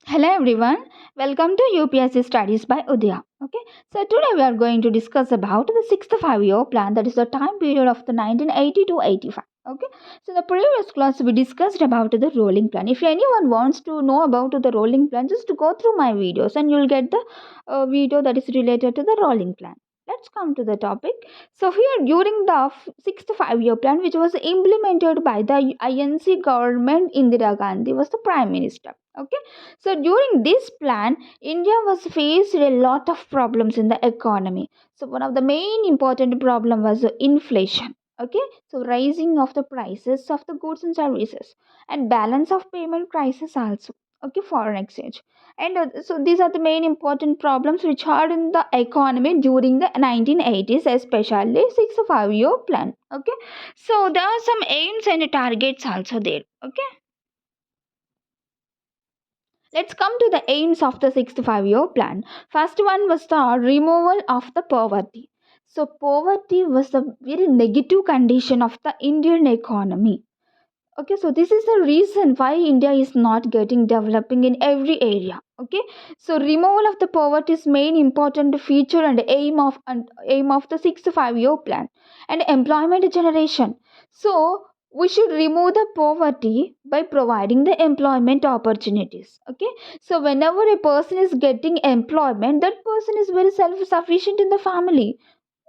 Hello everyone, welcome to UPSC Studies by Udaya. Okay, so today we are going to discuss about the sixth five-year plan, that is the time period of the 1980 to 85. Okay, so the previous class we discussed about the rolling plan. If anyone wants to know about the rolling plan, just go through my videos and you'll get the video that is related to the rolling plan. Let's come to the topic. So here during the sixth five-year plan, which was implemented by the INC government, Indira Gandhi was the prime minister. Okay, so during this plan, India was faced a lot of problems in the economy. So one of the main important problem was inflation. Okay, so rising of the prices of the goods and services and balance of payment crisis also. Okay, foreign exchange. And so these are the main important problems which are in the economy during the 1980s, especially 6 5 year plan. Okay, so there are some aims and targets also there. Okay, let's come to the aims of the sixth five-year plan. First one was the removal of the poverty. So poverty was the very negative condition of the Indian economy. Okay, so this is the reason why India is not getting developing in every area. Okay, so removal of the poverty is main important feature and aim of the sixth five-year plan. And employment generation. So we should remove the poverty by providing the employment opportunities. Okay, so whenever a person is getting employment, that person is very self-sufficient in the family.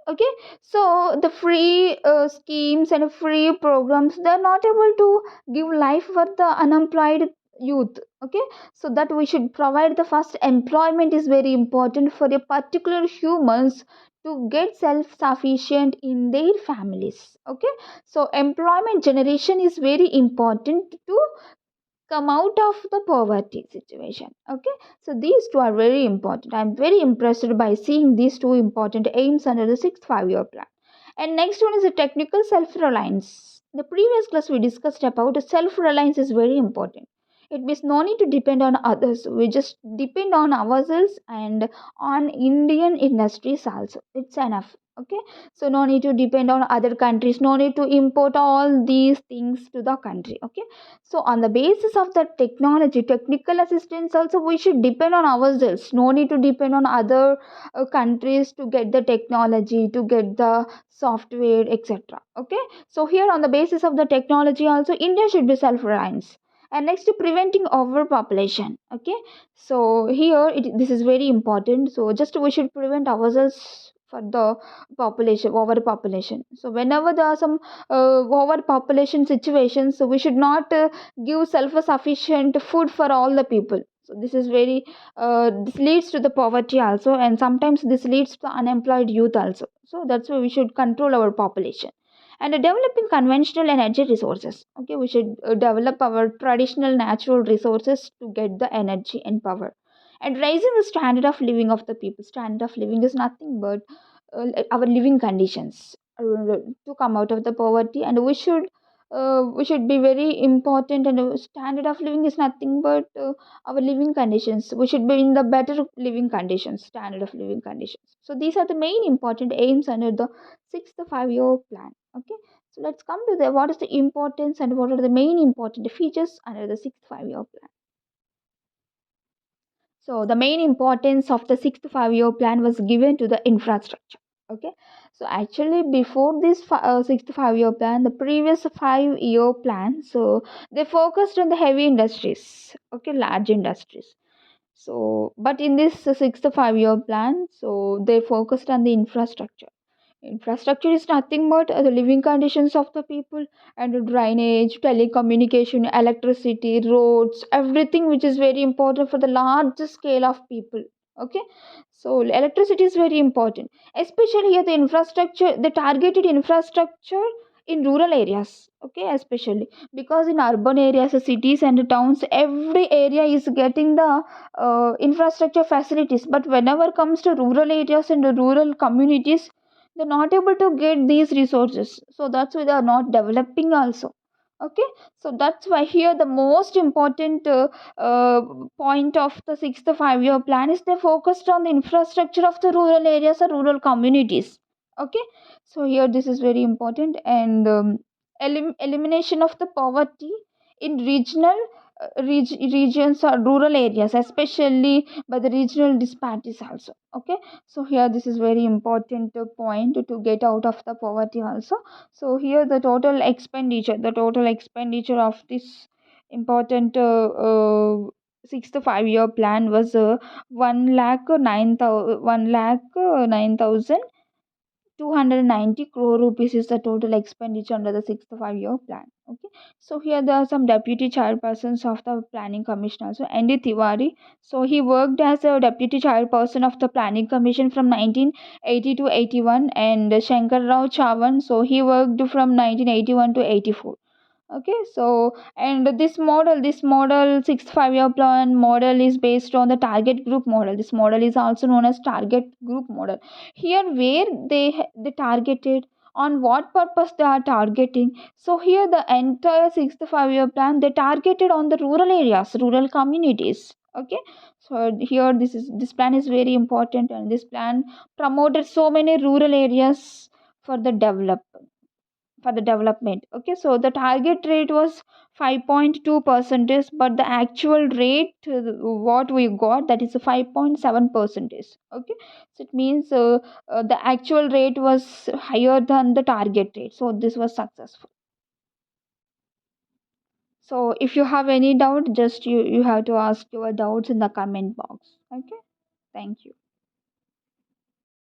Okay, so the free schemes and free programs, they're not able to give life for the unemployed youth. Okay, so that we should provide the first employment is very important for a particular humans to get self sufficient in their families. Okay, so employment generation is very important to come out of the poverty situation. Okay, so these two are very important. I'm very impressed by seeing these two important aims under the sixth five-year plan. And next one is the technical self-reliance. The previous class we discussed about self-reliance is very important. It means no need to depend on others, we just depend on ourselves and on Indian industries also, it's enough. Okay, so no need to depend on other countries, no need to import all these things to the country. Okay, so on the basis of the technology, technical assistance also, we should depend on ourselves. No need to depend on other countries to get the technology, to get the software, etc. Okay. So here on the basis of the technology also, India should be self-reliant. And next to preventing overpopulation. Okay. So here this is very important. So just we should prevent ourselves for the population, overpopulation. So whenever there are some overpopulation situations, so we should not give self-sufficient food for all the people. So this is very this leads to the poverty also, and sometimes this leads to unemployed youth also. So that's why we should control our population. And developing conventional energy resources. Okay, we should develop our traditional natural resources to get the energy and power. And raising the standard of living of the people. Standard of living is nothing but our living conditions to come out of the poverty. And we should be very important, and standard of living is nothing but our living conditions. We should be in the better living conditions, standard of living conditions. So these are the main important aims under the sixth five-year plan. Okay, so let's come to the what is the importance and what are the main important features under the sixth five-year plan. So the main importance of the sixth five-year plan was given to the infrastructure. Okay. So actually, before this sixth five-year plan, the previous 5 year plan, so they focused on the heavy industries. Okay, large industries. So, but in this sixth five-year plan, so they focused on the infrastructure. Infrastructure is nothing but the living conditions of the people, and the drainage, telecommunication, electricity, roads, everything which is very important for the large scale of people. Okay, so electricity is very important, especially here the infrastructure, the targeted infrastructure in rural areas. Okay, especially because in urban areas, cities and towns, every area is getting the infrastructure facilities. But whenever comes to rural areas and the rural communities, they're not able to get these resources, so that's why they are not developing also. Okay, so that's why here the most important uh, point of the sixth five-year plan is they focused on the infrastructure of the rural areas or rural communities. Okay, so here this is very important. And elimination of the poverty in regional regions or rural areas, especially by the regional disparities also. Okay, so here this is very important point to get out of the poverty also. So here the total expenditure of this important 6 to 5 year plan was 1 lakh 9,000 290 crore rupees is the total expenditure under the 6 to 5 year plan. Okay, so here there are some deputy chairpersons of the planning commission also. Andy Tiwari, so he worked as a deputy chairperson of the planning commission from 1980 to 81, and Shankar Rao Chavan, so he worked from 1981 to 84. Okay, so and this model 6 5 year plan model is based on the target group model. This model is also known as target group model. Here where they targeted, on what purpose they are targeting. So here the entire 6 5 year plan they targeted on the rural areas, rural communities. Okay, so here this plan is very important, and this plan promoted so many rural areas for the development. Okay, so the target rate was 5.2 percentage, but the actual rate what we got, that is 5.7 percentage. Okay, so it means the actual rate was higher than the target rate, so this was successful. So if you have any doubt, just you have to ask your doubts in the comment box. Okay, thank you.